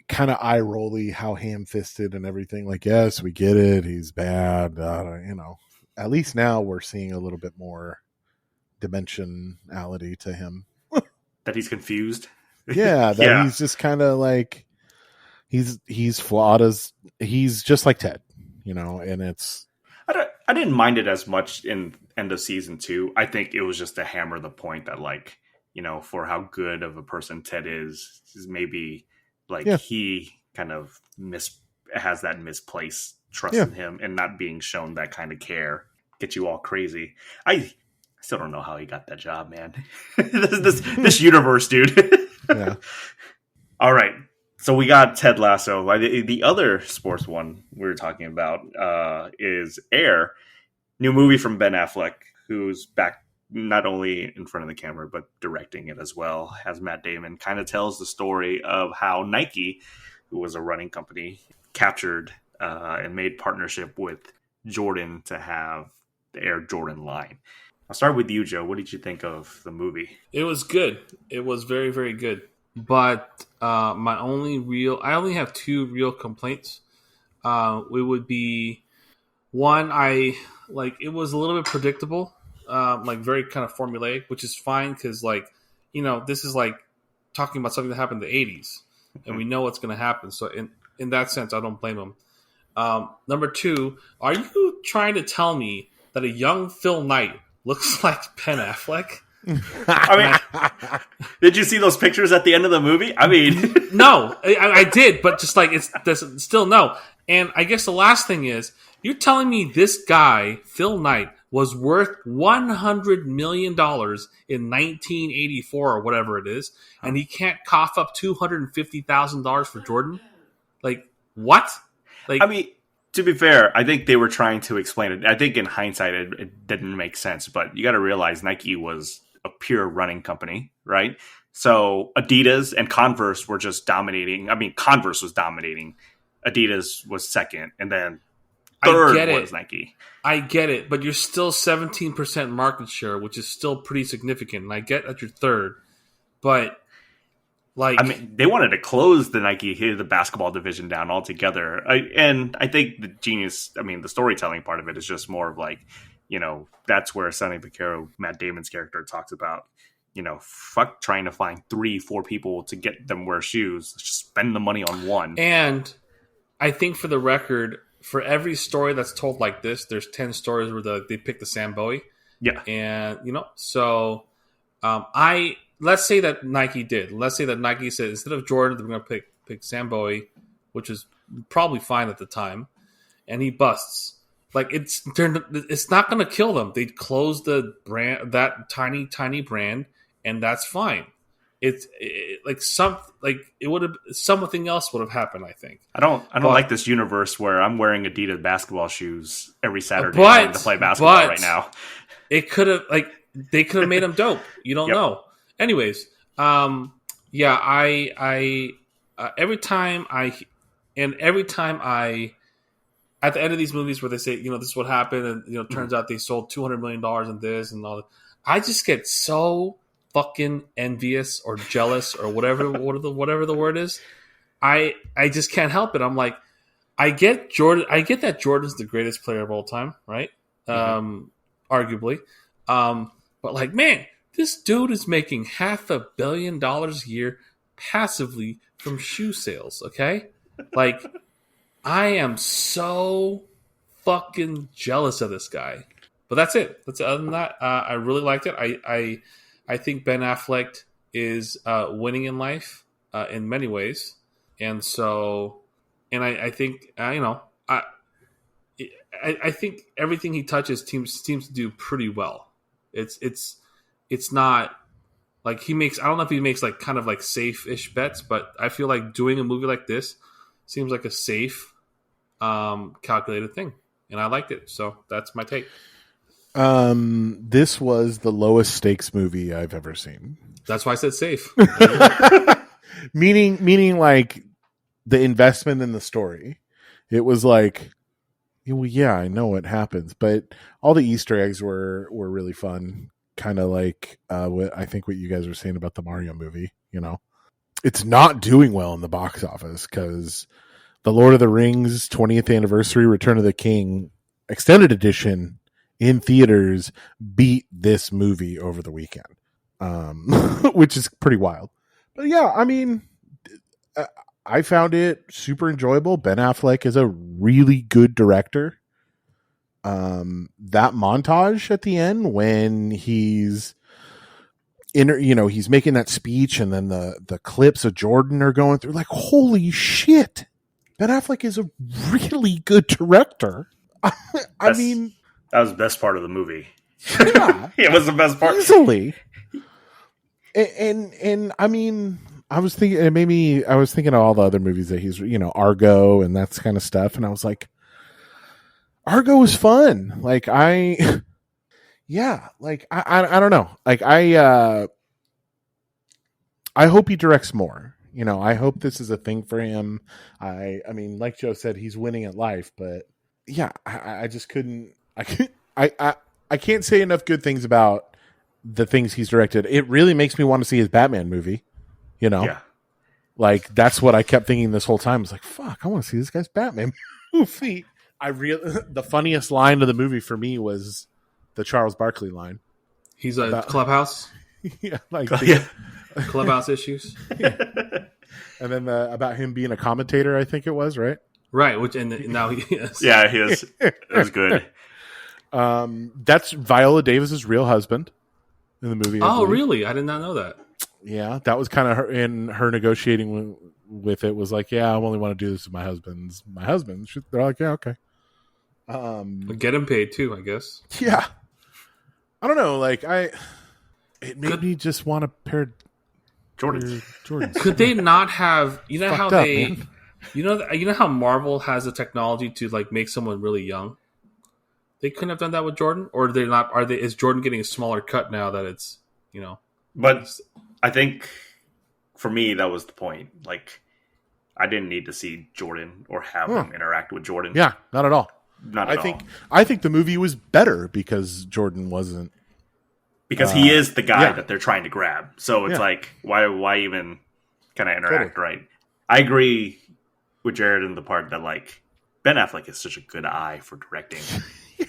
kind of eye rolly, how ham fisted and everything. Like, yes, we get it, he's bad. At least now we're seeing a little bit more dimensionality to him. That he's confused. Yeah, he's just kind of like he's flawed as he's just like Ted, and it's. I didn't mind it as much in end of season 2. I think it was just to hammer the point that like, for how good of a person Ted is maybe like he kind of has that misplaced trust in him and not being shown that kind of care. Get you all crazy. I still don't know how he got that job, man. this universe, dude. Yeah. All right. So we got Ted Lasso. The other sports one we were talking about is Air, new movie from Ben Affleck, who's back not only in front of the camera but directing it as well as Matt Damon. Kind of tells the story of how Nike, who was a running company, captured and made partnership with Jordan to have the Air Jordan line. I'll start with you, Joe. What did you think of the movie? It was good. It was very, very good. But I only have two real complaints. It would be one, it was a little bit predictable, very kind of formulaic, which is fine because this is like talking about something that happened in the 80s, and we know what's going to happen. So in that sense, I don't blame him. Number two, are you trying to tell me that a young Phil Knight looks like Ben Affleck? I mean, did you see those pictures at the end of the movie? I mean, no, I did, but just there's still no. And I guess the last thing is, you're telling me this guy, Phil Knight, was worth $100 million in 1984 or whatever it is, and he can't cough up $250,000 for Jordan? Like, what? I mean, to be fair, I think they were trying to explain it. I think in hindsight, it didn't make sense, but you got to realize Nike was a pure running company, right? So Adidas and Converse were just dominating. I mean, Converse was dominating. Adidas was second, and then third was Nike. I get it, but you're still 17% market share, which is still pretty significant. And I get that you're third, but they wanted to close the basketball division down altogether. And I think the storytelling part of it is just more of that's where Sonny Vaccaro, Matt Damon's character, talks about, fuck trying to find 3-4 people to get them wear shoes. Let's just spend the money on one. And I think, for the record, for every story that's told like this, there's 10 stories where they pick the Sam Bowie. Yeah. And, let's say that Nike did. Let's say that Nike said, instead of Jordan, they're going to pick Sam Bowie, which is probably fine at the time, and he busts. It's not going to kill them. They'd close the brand, that tiny brand, and that's fine. It would have, something else would have happened, I think. I don't like this universe where I'm wearing Adidas basketball shoes every Saturday to play basketball right now. It could have they could have made them dope. You don't know. Anyways, every time at the end of these movies where they say, this is what happened, and turns out they sold $200 million in this and all that, I just get so fucking envious or jealous or whatever the word is. I just can't help it. I'm like, I get that Jordan's the greatest player of all time, right? Arguably, but man, this dude is making $500 million a year passively from shoe sales. Okay, I am so fucking jealous of this guy. But that's it. Other than that, I really liked it. I think Ben Affleck is winning in life in many ways, and I think I think everything he touches seems to do pretty well. It's not like he makes. I don't know if he makes kind of safe-ish bets, but I feel like doing a movie like this seems like a safe, calculated thing, and I liked it. So that's my take. This was the lowest stakes movie I've ever seen. That's why I said safe. meaning the investment in the story. It was yeah, I know what happens, but all the Easter eggs were really fun. Kind of what I think what you guys were saying about the Mario movie. It's not doing well in the box office because the Lord of the Rings 20th anniversary Return of the King extended edition in theaters beat this movie over the weekend, which is pretty wild. But yeah, I mean, I found it super enjoyable. Ben Affleck is a really good director. That montage at the end when he's he's making that speech and then the clips of Jordan are going through, holy shit, Ben Affleck is a really good director. I mean, that was the best part of the movie. Yeah, it was the best part. Easily. And I mean, I was thinking it made me. I was thinking of all the other movies that he's, Argo and that's kind of stuff, and I was like, Argo was fun. Like yeah, like I don't know. Like I hope he directs more. I hope this is a thing for him. I mean, like Joe said, he's winning at life, but yeah, I just couldn't. I can't say enough good things about the things he's directed. It really makes me want to see his Batman movie. Yeah. Like that's what I kept thinking this whole time. I was like, fuck, I want to see this guy's Batman movie. The funniest line of the movie for me was the Charles Barkley line. He's a clubhouse. Yeah, like Clubhouse issues. Yeah. And then about him being a commentator, I think it was, right? Right, which and now he is. Yeah, he is. It was good. That's Viola Davis's real husband in the movie. Oh, really? I did not know that. Yeah, that was kind of her negotiating with it. Was like, yeah, I only want to do this with my husband. They're like, yeah, okay. Get him paid too, I guess. Yeah, I don't know. Like it made me just want a pair of Jordans. Could they not have? You know how they? Man. You know how Marvel has the technology to like make someone really young. They couldn't have done that with Jordan, or they're not. Are they? Is Jordan getting a smaller cut now that it's But I think for me that was the point. Like I didn't need to see Jordan or have him interact with Jordan. Yeah, not at all. Not at all. I think the movie was better because Jordan wasn't. Because he is the guy that they're trying to grab. So it's like, why even kind of interact, right? I agree with Jared in the part that, like, Ben Affleck is such a good eye for directing.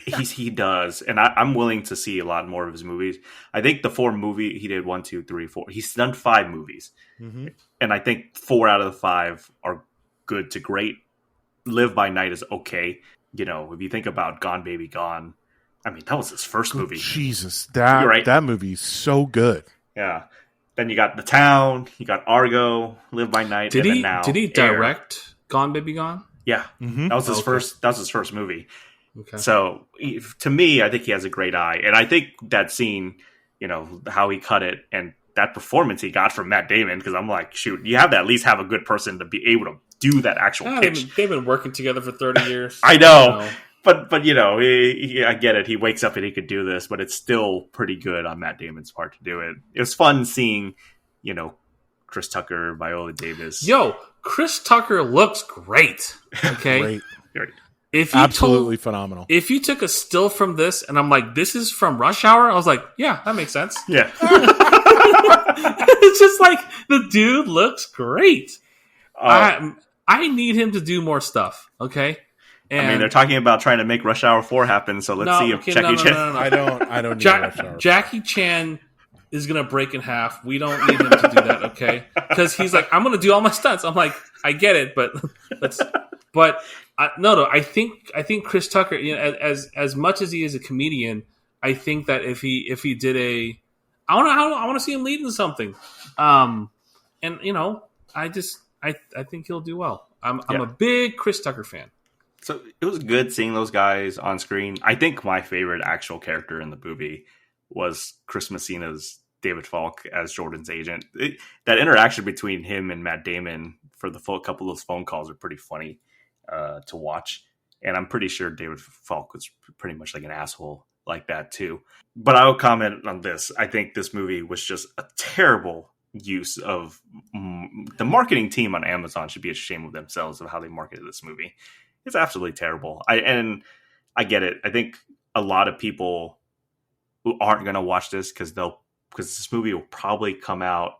He does. And I'm willing to see a lot more of his movies. I think the 4 movie, he did 1, 2, 3, 4. He's done 5 movies. Mm-hmm. And I think 4 out of the 5 are good to great. Live by Night is okay. If you think about Gone Baby Gone, I mean, that was his first movie. Jesus, that movie's so good. Yeah. Then you got The Town, you got Argo, Live by Night, Did and he then now did he Air. direct Gone Baby Gone? Yeah, that was his first. That was his first movie. Okay. So to me, I think he has a great eye, and I think that scene, how he cut it, and that performance he got from Matt Damon, because I'm like, shoot, you have to at least have a good person to be able to do that actual pitch. They've been working together for 30 years. I know. But I get it. He wakes up and he could do this, but it's still pretty good on Matt Damon's part to do it. It was fun seeing, Chris Tucker, Viola Davis. Yo, Chris Tucker looks great. Okay, great. Absolutely phenomenal. If you took a still from this and I'm like, this is from Rush Hour, I was like, yeah, that makes sense. Yeah, it's just like the dude looks great. I need him to do more stuff. Okay. And I mean, they're talking about trying to make Rush Hour 4 happen, so let's see if Jackie Chan... No. I don't need Rush Hour 4. Jackie Chan is going to break in half. We don't need him to do that, okay? Because he's like, I'm going to do all my stunts. I'm like, I get it, but I think Chris Tucker, as much as he is a comedian, I think that if he did I want to see him leading something. I think he'll do well. I'm a big Chris Tucker fan. So it was good seeing those guys on screen. I think my favorite actual character in the movie was Chris Messina's David Falk as Jordan's agent. That interaction between him and Matt Damon for the full couple of those phone calls are pretty funny to watch. And I'm pretty sure David Falk was pretty much like an asshole like that too. But I will comment on this. I think this movie was just a terrible use of the marketing team on Amazon should be ashamed of themselves of how they marketed this movie. It's absolutely terrible. I get it. I think a lot of people who aren't going to watch this because this movie will probably come out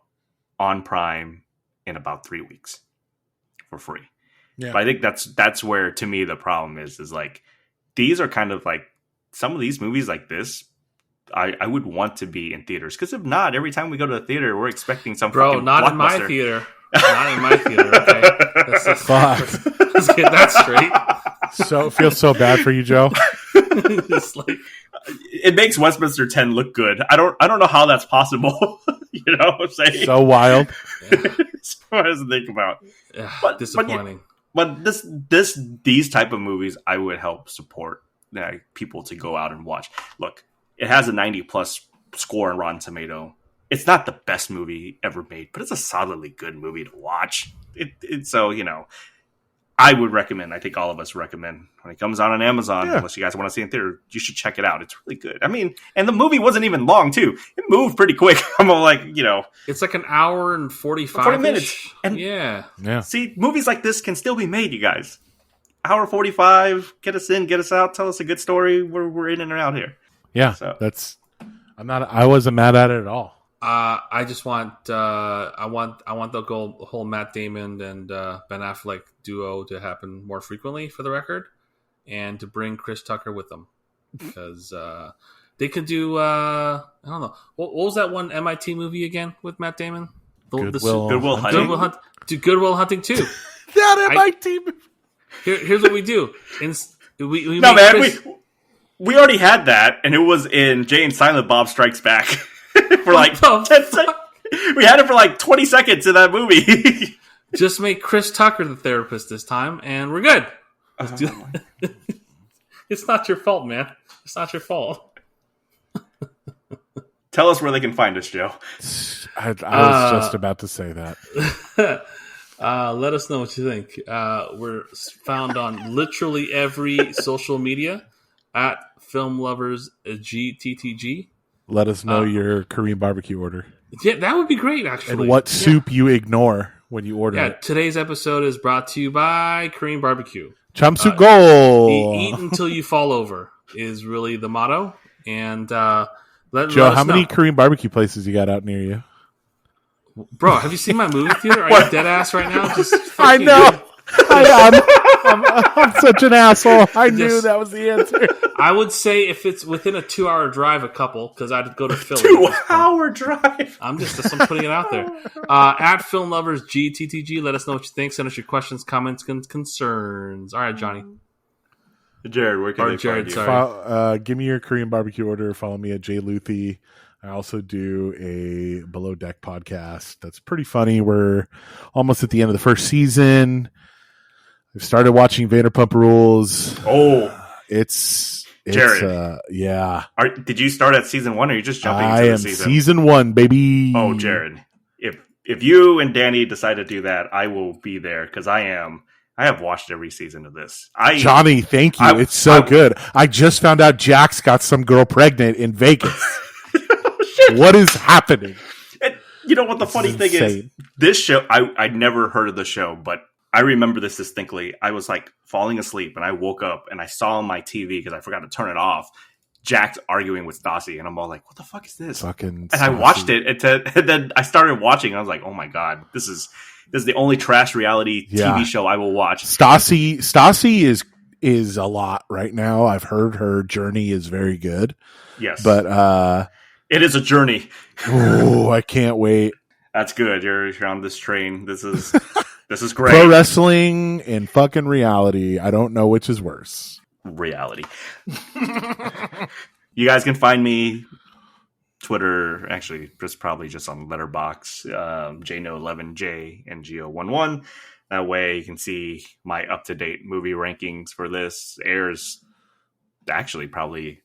on Prime in about 3 weeks for free. Yeah. But I think that's where, to me, the problem is like, these are kind of like, some of these movies like this, I would want to be in theaters. Because if not, every time we go to the theater, we're expecting some fucking not in my theater. Not in my theater, okay? Let's get that straight. So it feels so bad for you, Joe. Just like, it makes Westminster 10 look good. I don't know how that's possible. You know what I'm saying? So wild. So what does it think about? Disappointing. But these type of movies, I would help support people to go out and watch. Look, it has a 90+ score on Rotten Tomato, it's not the best movie ever made, but it's a solidly good movie to watch. So, I would recommend, I think all of us recommend, when it comes out on Amazon, unless you guys want to see it in theater, you should check it out. It's really good. I mean, and the movie wasn't even long, too. It moved pretty quick. I'm all like, It's like an hour and 45 40 minutes. And yeah. See, movies like this can still be made, you guys. Hour 45, get us in, get us out, tell us a good story. We're in and out here. Yeah, So. I wasn't mad at it at all. I just want I want the whole Matt Damon and Ben Affleck duo to happen more frequently, for the record, and to bring Chris Tucker with them, because they could do I don't know, what was that one MIT movie again with Matt Damon? Goodwill Hunting. Do Goodwill Hunting too. That MIT movie. Here's what we do. We No, make man, we already had that, and it was in Jay and Silent Bob Strikes Back. For like 10 seconds. We had it for like 20 seconds in that movie. Just make Chris Tucker the therapist this time, and we're good. It's not your fault, man. It's not your fault. Tell us where they can find us, Joe. I was just about to say that. Let us know what you think. We're found on literally every social media at Film Lovers GTTG. Let us know your Korean barbecue order. Yeah, that would be great, actually. And what soup you ignore when you order it. Today's episode is brought to you by Korean Barbecue. Chamsu go! Eat until you fall over is really the motto. And let Joe, us how many know. Korean barbecue places you got out near you? Bro, have you seen my movie theater? Are you dead ass right now? Just I know. I'm such an asshole. I knew that was the answer. I would say if it's within a 2-hour drive, a couple, because I'd go to Philly. 2-hour drive. I'm putting it out there. At Film Lovers GTTG, let us know what you think. Send us your questions, comments, and concerns. All right, Johnny. Jared, where can they Jared, find you? sorry. Give me your Korean barbecue order. Follow me at Jay Luthi. I also do a Below Deck podcast that's pretty funny. We're almost at the end of the first season. I've started watching Vanderpump Rules. Oh, it's Jared. Yeah. Did you start at season 1, or are you just jumping into I the am season? season 1, baby. Oh, Jared, if you and Danny decide to do that, I will be there, because I have watched every season of this. Johnny, thank you. It's so good. I just found out Jax got some girl pregnant in Vegas. What is happening? And you know what the funny thing is? This show, I never heard of the show, but I remember this distinctly. I was like falling asleep, and I woke up and I saw on my TV, because I forgot to turn it off, Jax arguing with Stassi, and I'm all like, "What the fuck is this?" And I watched it, and then I started watching, and I was like, "Oh my god, this is the only trash reality TV show I will watch." Stassi is a lot right now. I've heard her journey is very good. Yes, but it is a journey. Oh, I can't wait. That's good. You're on this train. This is great. Pro wrestling and fucking reality. I don't know which is worse. Reality. You guys can find me Twitter, actually, probably just on Letterboxd, JNO11J and Go11. That way you can see my up-to-date movie rankings for this. Airs actually probably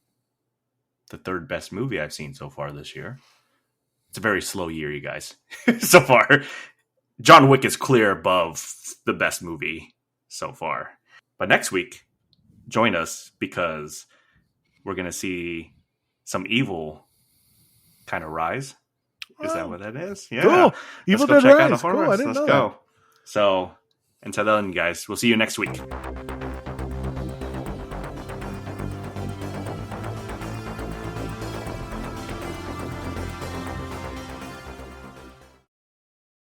the third best movie I've seen so far this year. It's a very slow year, you guys. So far, John Wick is clear above the best movie so far. But next week, join us, because we're going to see some evil kind of rise. Is that what that is? Yeah. Cool. Evil Dead Rise. Cool. I didn't Let's know go. that. So until then, guys, we'll see you next week.